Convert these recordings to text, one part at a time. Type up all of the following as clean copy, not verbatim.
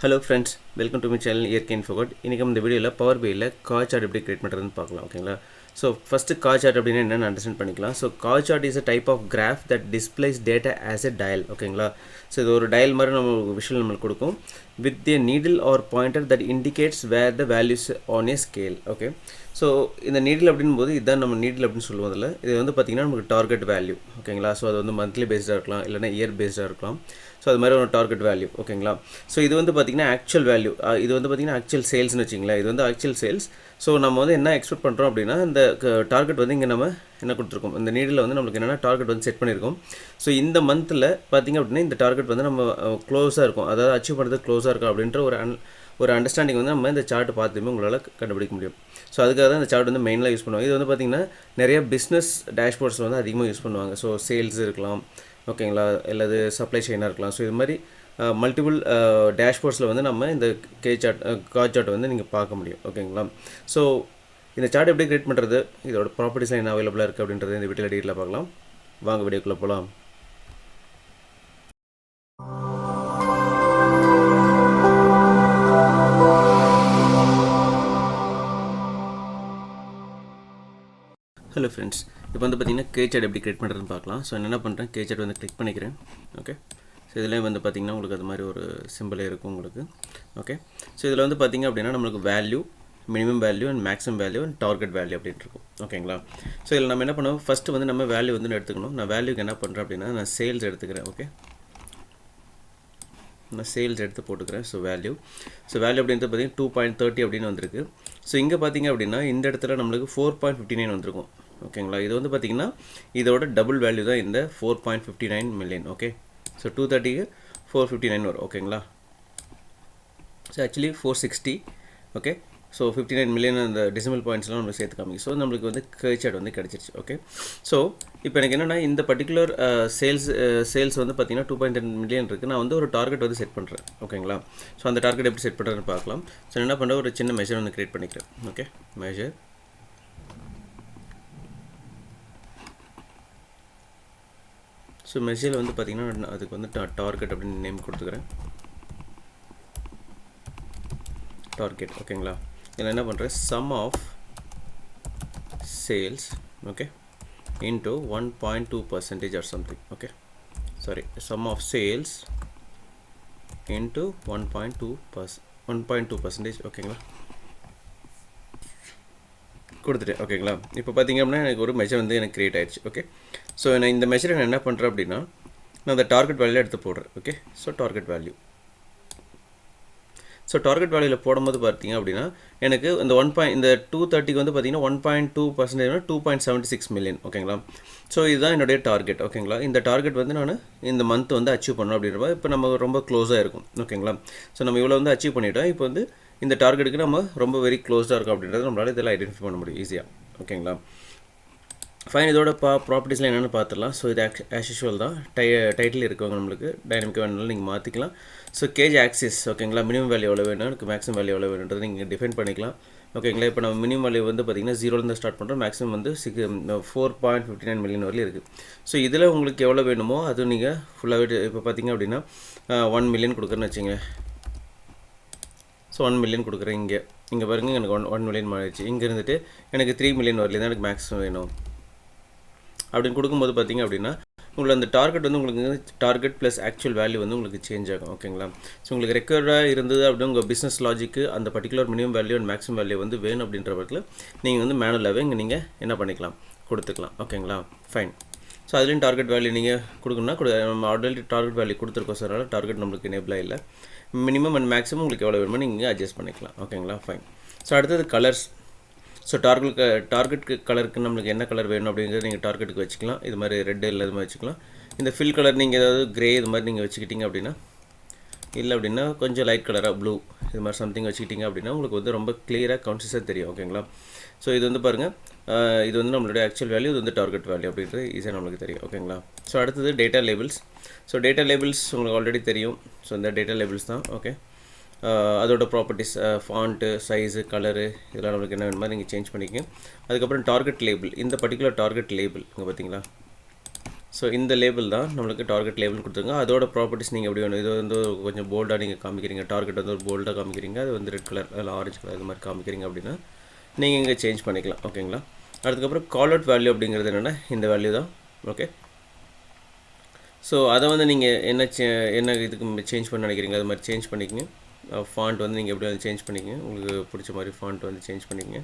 Hello friends, welcome to my channel இயற்கை இன்ஃபோகட். இன்றைக்கி நம்ம இந்த வீடியோவில் பவர் பியில் கார் சார்ட் எப்படி கிரியேட் பண்ணுறதுன்னு பார்க்கலாம். ஓகேங்களா? ஸோ ஃபஸ்ட்டு கார் சார்ட் அப்படின்னா என்னென்னு அண்டர்ஸ்டாண்ட் பண்ணிக்கலாம். So car chart is a type of graph that displays data as a dial. ஓகேங்களா? ஸோ இது ஒரு டயல் மாதிரி நம்ம விஷுவல் நம்மளுக்கு கொடுக்கும் with a needle or pointer that indicates where the values on a scale. Okay, so இந்த needle அப்படின் போது இதுதான் நம்ம நீடில் அப்படின்னு சொல்லுவோம். அதில் இது வந்து பார்த்திங்கன்னா நமக்கு டார்கெட் வேல்யூ. ஓகேங்களா? ஸோ அது வந்து மந்த்லி பேஸ்டாக இருக்கலாம், இல்லைனா இயர் பேஸ்டாக இருக்கலாம். ஸோ அது மாதிரி ஒரு டார்கெட் வேல்யூ. ஓகேங்களா? ஸோ இது வந்து பார்த்திங்கன்னா ஆக்சுவல் வேல்யூ. இது வந்து பார்த்திங்கன்னா ஆக்சுவல் சேல்ஸ்னு வச்சிங்களேன். இது வந்து ஆக்சுவல் சேல்ஸ். ஸோ நம்ம வந்து என்ன எக்ஸ்பெக்ட் பண்ணுறோம் அப்படின்னா இந்த டார்கெட் வந்து இங்கே நம்ம என்ன கொடுத்துருக்கோம், இந்த நீடில் வந்து நம்மளுக்கு என்னென்னா டார்கெட் வந்து செட் பண்ணியிருக்கோம். ஸோ இந்த மந்தில் பார்த்திங்க அப்படின்னா இந்த டார்கெட் வந்து நம்ம க்ளோஸாக இருக்கும், அதாவது அச்சீவ் பண்ணுறது க்ளோஸாக இருக்கும் அப்படின்ற ஒரு அண்டர்ஸ்டாண்டிங் வந்து நம்ம இந்த சார்ட் பார்த்துமே உங்களால் கண்டுபிடிக்க முடியும். ஸோ அதுக்காக தான் இந்த சார்ட் வந்து மெயினாக யூஸ் பண்ணுவாங்க. இது வந்து பார்த்திங்கன்னா நிறைய பிஸ்னஸ் டேஷ்போர்ட்ஸில் வந்து அதிகமாக யூஸ் பண்ணுவாங்க. ஸோ சேல்ஸ் இருக்கலாம், ஓகேங்களா, அல்லது சப்ளை செயினாக இருக்கலாம். ஸோ இது மாதிரி மல்டிபிள் டேஷ்போர்ட்ஸில் வந்து நம்ம இந்த கார் சார்ட் வந்து நீங்கள் பார்க்க முடியும். ஓகேங்களா? ஸோ இந்த சார்ட் எப்படி கிரியேட் பண்ணுறது, இதோட ப்ராப்பர்ட்டிஸ்லாம் என்ன அவைலபிளாக இருக்குது அப்படின்றது இந்த வீடியோவில் டீட்டெயிலாக பார்க்கலாம். வாங்க வீடியோக்குள்ளே போகலாம். ஹலோ ஃப்ரெண்ட்ஸ், இப்போ வந்து பார்த்திங்கன்னா கே சார்ட் எப்படி கிரியேட் பண்ணுறதுன்னு பார்க்கலாம். ஸோ என்ன பண்ணுறேன், கே சார்ட் வந்து கிளிக் பண்ணிக்கிறேன். ஓகே, ஸோ இதில் வந்து பார்த்திங்கன்னா உங்களுக்கு அது மாதிரி ஒரு சிம்பிளே இருக்கும் உங்களுக்கு. ஓகே, ஸோ இதில் வந்து பார்த்திங்க அப்படின்னா நம்மளுக்கு value, minimum value and maximum value and target value அப்படின்ட்டு இருக்கும். ஓகேங்களா? ஸோ இதில் நம்ம என்ன பண்ணுவோம், ஃபஸ்ட்டு வந்து நம்ம வேல்யூ வந்து எடுத்துக்கணும். நான் வேல்யூக்கு என்ன பண்ணுறேன் அப்படின்னா நான் சேல்ஸ் எடுத்துக்கிறேன். ஓகே, நான் சேல்ஸ் எடுத்து போட்டுக்கிறேன். ஸோ வேல்யூ அப்படின்றது பார்த்திங்கன்னா 2.30 அப்படின்னு வந்திருக்கு. ஸோ இங்கே பார்த்திங்க அப்படின்னா இந்த இடத்துல நம்மளுக்கு 4.59 வந்திருக்கும். ஓகேங்களா? இது வந்து பார்த்திங்கன்னா இதோட டபுள் வேல்யூ தான் இந்த 4.59 மில்லியன். ஓகே, ஸோ 230க்கு 459 வரும். ஓகேங்களா? So actually 460. Okay, so 59 million அந்த டெசிமல் பாயிண்ட்ஸ்லாம் நம்ம சேர்த்து காமிக்கும். ஸோ நம்மளுக்கு வந்து கே சார்ட் வந்து கிடச்சிருச்சு. ஓகே, ஸோ இப்போ எனக்கு என்னென்னா இந்த பர்டிகுலர் சேல்ஸ் வந்து பார்த்திங்கன்னா 2.10 மில்லியன் இருக்குது. நான் வந்து ஒரு டார்கெட் வந்து செட் பண்ணுறேன். ஓகேங்களா? ஸோ அந்த டார்கெட் எப்படி செட் பண்ணுறதுன்னு பார்க்கலாம். ஸோ என்ன பண்ணுறேன், ஒரு சின்ன மெஷர் வந்து க்ரியேட் பண்ணிக்கிறேன். Okay, measure. ஸோ மெஷரில் வந்து பார்த்திங்கன்னா அதுக்கு வந்து டார்கெட் அப்படின்னு நேம் கொடுத்துக்கிறேன். டார்கெட். ஓகேங்களா? இதில் என்ன பண்ணுறேன், sum of sales, okay, into 1.2% or something. Okay, sorry, sum of sales into 1.2%. ஓகேங்களா? கொடுத்துட்டேன். ஓகேங்களா? இப்போ பார்த்திங்க அப்படின்னா எனக்கு ஒரு மெஷர் வந்து எனக்கு க்ரியேட் ஆகிடுச்சு. ஓகே, ஸோ நான் இந்த மெஷரை நான் என்ன பண்ணுறேன் அப்படின்னா நான் அந்த டார்கெட் வேல்யூ எடுத்து போடுறேன். Okay, so target value. So target வேல்யூவில் போடும்போது பார்த்தீங்க அப்படின்னா எனக்கு இந்த இந்த 230க்கு வந்து பார்த்திங்கன்னா 1.2% 2.76 மில்லியன். ஓகேங்களா? ஸோ இதுதான் என்னுடைய டார்கெட். ஓகேங்களா? இந்த டார்கெட் வந்து நான் இந்த மந்த் வந்து அச்சீவ் பண்ணணும் அப்படின்றப்ப இப்போ நம்ம ரொம்ப க்ளோஸாக இருக்கும். ஓகேங்களா? ஸோ நம்ம இவ்வளோ வந்து அச்சீவ் பண்ணிவிட்டோம். இப்போ வந்து இந்த டார்கெட்டுக்கு நம்ம ரொம்ப வெரி க்ளோஸாக இருக்கும் அப்படின்றது நம்மளால் இதெல்லாம் ஐடென்டிஃபை பண்ண முடியும் ஈஸியாக. ஓகேங்களா? ஃபைன், இதோட ப்ராப்பர்ட்டிஸ்லாம் என்னென்னு பார்த்துடலாம். ஸோ இது ஆஸ் யூஷுவல் தான் டைட்டில் இருக்கவங்க நம்மளுக்கு டைனமிக்காக வேணுனாலும் நீங்கள் மாற்றிக்கலாம். So gauge axis. ஓகேங்களா? மினிமம் வேல்யூ எவ்வளோ வேணும், எனக்கு மேக்ஸிமம் வேல்யூ எவ்வளோ வேணுன்றது நீங்கள் டிஃபைன் பண்ணிக்கலாம். ஓகேங்களா? இப்போ நம்ம மினிமம் வேல்யூ வந்து பார்த்திங்கன்னா 0லேருந்து ஸ்டார்ட் பண்ணுறோம், மேக்ஸிமம் வந்து 4.59 மில்லியன் வரையும் இருக்குது. ஸோ இதில் உங்களுக்கு எவ்வளோ வேணுமோ அது நீங்கள் ஃபுல்லாகவே இப்போ பார்த்திங்க அப்படின்னா 1 மில்லியன் கொடுக்குறேன்னு வச்சுங்க. ஸோ 1 மில்லியன் கொடுக்குறேன். இங்கே பாருங்கள், எனக்கு 1 மில்லியன் மாறிடுச்சு. இங்கே இருந்துட்டு எனக்கு 3 மில்லியன் வரல தான் எனக்கு மேக்ஸிமம் வேணும் அப்படின்னு கொடுக்கும்போது பார்த்திங்க அப்படின்னா உங்களுக்கு அந்த டார்கெட் வந்து உங்களுக்கு டார்கெட் ப்ளஸ் ஆக்சுவல் வேல்யூ வந்து உங்களுக்கு சேஞ்ச் ஆகும். ஓகேங்களா? ஸோ உங்களுக்கு ரெக்கார்டாக இருந்தது அப்படின்னா உங்கள் பிஸ்னஸ் லாஜிக்கு அந்த particular minimum value and maximum value வந்து வேணும் அப்படின்ற பட்சத்தில் நீங்கள் வந்து மேனுவலாகவே இங்கே நீங்கள் என்ன பண்ணிக்கலாம், கொடுத்துக்கலாம். ஓகேங்களா? ஃபைன். ஸோ அதுலேயும் டார்கெட் வேல்யூ நீங்கள் கொடுக்கணும்னா நம்ம ஆல்ரெடி டார்கெட் வேல்யூ கொடுத்துருக்கோம். சார், அதனால் டார்கெட் நம்மளுக்கு எனேபிளாக இல்லை. மினிமம் அண்ட் மேக்ஸிமம் உங்களுக்கு எவ்வளோ வேணுமோ நீங்கள் அட்ஜஸ்ட் பண்ணிக்கலாம். ஓகேங்களா? ஃபைன். ஸோ அடுத்தது கலர்ஸ். ஸோ டார்கெட்டுக்கு கலருக்கு நம்மளுக்கு என்ன கலர் வேணும் அப்படிங்கிறது நீங்கள் டார்கெட்டுக்கு வச்சுக்கலாம். இது மாதிரி ரெட்டு இல்லை இது மாதிரி வச்சுக்கலாம். இந்த ஃபில் கலர் நீங்கள் ஏதாவது க்ரே இது மாதிரி நீங்கள் வச்சுக்கிட்டீங்க அப்படின்னா, இல்லை அப்படின்னா கொஞ்சம் லைட் கலராக ப்ளூ இது மாதிரி சம்திங் வச்சுக்கிட்டிங்க அப்படின்னா உங்களுக்கு வந்து ரொம்ப கிளியராக கவுன்சிஸாக தெரியும். ஓகேங்களா? ஸோ இது வந்து பாருங்கள், இது வந்து நம்மளுடைய ஆக்சுவல் வேல்யூ, இது வந்து டார்கெட் வேல்யூ அப்படின்றது ஈஸியாக நம்மளுக்கு தெரியும். ஓகேங்களா? ஸோ அடுத்தது data labels. So data labels உங்களுக்கு ஆல்ரெடி தெரியும். ஸோ இந்த டேட்டா லேபிள்ஸ் தான். ஓகே, அதோட ப்ராப்பர்ட்டிஸ், ஃபாண்ட்டு, சைஸு, கலரு இதெல்லாம் நம்மளுக்கு என்ன வேணுமா நீங்கள் சேஞ்ச் பண்ணிக்கங்க. அதுக்கப்புறம் டார்கெட் லேபிள். இந்த பர்டிகுலர் டார்கெட் லேபிள் இங்கே பார்த்தீங்களா, ஸோ இந்த லேபிள் தான் நம்மளுக்கு டார்கெட் லேபிள் கொடுத்துருங்க. அதோட ப்ராப்பர்ட்டிஸ் நீங்கள் எப்படி வேணும், இது வந்து கொஞ்சம் போல்டாக நீங்கள் காமிக்கிறீங்க, டார்கெட் வந்து ஒரு போல்டாக காமிக்கிறீங்க, அது வந்து ரெட் கலர் இல்லை ஆரஞ்சு கலர் இது மாதிரி காமிக்கிறீங்க அப்படின்னா நீங்கள் இங்கே சேஞ்ச் பண்ணிக்கலாம். ஓகேங்களா. அதுக்கப்புறம் கால் அவுட் வேல்யூ அப்படிங்கிறது என்னென்னா இந்த வேல்யூ தான். ஓகே. ஸோ அதை வந்து நீங்கள் என்ன இதுக்கு சேஞ்ச் பண்ண நினைக்கிறீங்க அது மாதிரி சேஞ்ச் பண்ணிக்கங்க. ஃபாண்ட் வந்து நீங்கள் எப்படி வந்து சேஞ்ச் பண்ணிக்கங்க, உங்களுக்கு பிடிச்ச மாதிரி ஃபாண்ட் வந்து சேஞ்ச் பண்ணிக்கங்க.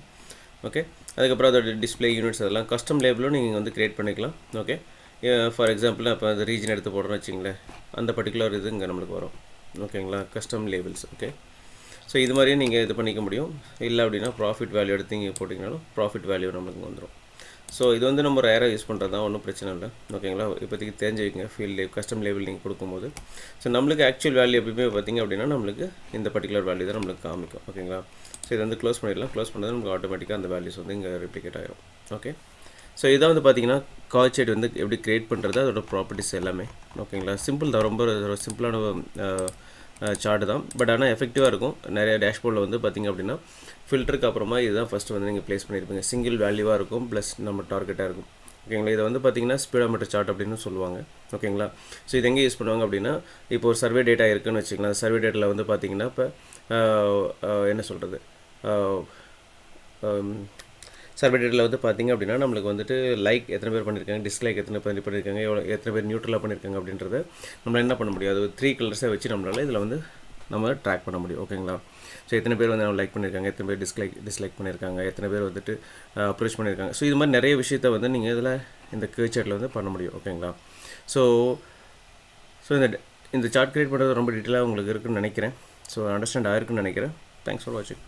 ஓகே. அதுக்கப்புறம் அதோட டிஸ்பிளே யூனிட்ஸ் அதெல்லாம் கஸ்டம் லேபிளும் நீங்கள் வந்து க்ரியேட் பண்ணிக்கலாம். ஓகே. ஃபார் எக்ஸாம்பிள் இப்போ அந்த ரீஜன் எடுத்து போடுறோன்னு வச்சிங்களேன், அந்த பர்டிகுலர் இது இங்கே நம்மளுக்கு வரும். ஓகேங்களா. Custom labels. ஓகே. ஸோ இது மாதிரியும் நீங்கள் இது பண்ணிக்க முடியும். இல்லை அப்படின்னா ப்ராஃபிட் வேல்யூ எடுத்து இங்கே போட்டிங்கனாலும் ப்ராஃபிட் வேல்யூ நம்மளுக்கு வந்துடும். ஸோ இது வந்து நம்ம ரேராக யூஸ் பண்ணுறது தான், ஒன்றும் பிரச்சனை இல்லை. ஓகேங்களா. இப்போதைக்கு தெரிஞ்சுக்கிங்க ஃபீல்ட் கஸ்டம் லேபிள் நீங்கள் கொடுக்கும்போது. ஸோ நம்மளுக்கு ஆக்சுவல் வேல்யூ எப்பயுமே பார்த்திங்க அப்படின்னா நம்மளுக்கு இந்த பர்டிகுலர் வேல்யூ தான் நம்மளுக்கு காமிக்கும். ஓகேங்களா. ஸோ இது வந்து க்ளோஸ் பண்ணிடலாம். க்ளோஸ் பண்ணது நமக்கு ஆட்டோமேட்டிக்காக அந்த வேல்யூஸ் வந்து இங்கே ரிப்ளிகேட் ஆகிடும். ஓகே. ஸோ இதான் வந்து பார்த்திங்கன்னா கால் சார்ட் வந்து எப்படி க்ரியேட் பண்ணுறது, அதோட ப்ராப்பர்ட்டிஸ் எல்லாமே. ஓகேங்களா. சிம்பிள் தான், ரொம்ப சிம்பிளான சார்ட் தான். பட் ஆனால் எஃபெக்டிவாக இருக்கும். நிறைய டேஷ்போர்டில் வந்து பார்த்திங்க அப்படின்னா ஃபில்டருக்கு அப்புறமா இதுதான் ஃபஸ்ட்டு வந்து நீங்கள் ப்ளேஸ் பண்ணியிருப்பீங்க. சிங்கிள் வேல்யூவாக இருக்கும், ப்ளஸ் நம்ம டார்கெட்டாக இருக்கும். ஓகேங்களா. இதை வந்து பார்த்திங்கன்னா ஸ்பீடோமீட்டர் சார்ட் அப்படின்னு சொல்லுவாங்க. ஓகேங்களா. ஸோ இது எங்கே யூஸ் பண்ணுவாங்க அப்படின்னா, இப்போ ஒரு சர்வே டேட்டா இருக்குதுன்னு வச்சுக்கலாம். சர்வே டேட்டாவில் வந்து பார்த்திங்கன்னா இப்போ என்ன சொல்கிறது, சர்வே டேட்டில் வந்து பார்த்திங்க அப்படின்னா நம்மளுக்கு வந்துட்டு லைக் எத்தனை பேர் பண்ணியிருக்காங்க, டிஸ்லைக் எத்தனை பேர் பண்ணியிருக்காங்க, எத்தனை பேர் நியூட்ரலாக பண்ணியிருக்காங்க அப்படின்றத நம்மளால் என்ன பண்ண முடியும், அது 3 கலர்ஸை வச்சு நம்மளால் இதில் வந்து நம்ம ட்ராக் பண்ண முடியும். ஓகேங்களா. ஸோ எத்தனை பேர் வந்து லைக் பண்ணியிருக்காங்க, எத்தனை பேர் டிஸ்லைக் பண்ணியிருக்காங்க, எத்தனை பேர் வந்துட்டு அப்ரோச் பண்ணியிருக்காங்க. ஸோ இது மாதிரி நிறைய விஷயத்த வந்து நீங்கள் இதில் இந்த சார்ட்டில் வந்து பண்ண முடியும். ஓகேங்களா. ஸோ இந்த சார்ட் க்ரியேட் பண்ணுறது ரொம்ப டீட்டெயிலாக உங்களுக்கு இருக்குன்னு நினைக்கிறேன். ஸோ அண்டர்ஸ்டாண்ட் ஆகிருக்குன்னு நினைக்கிறேன். தேங்க்ஸ் ஃபார் வாட்சிங்.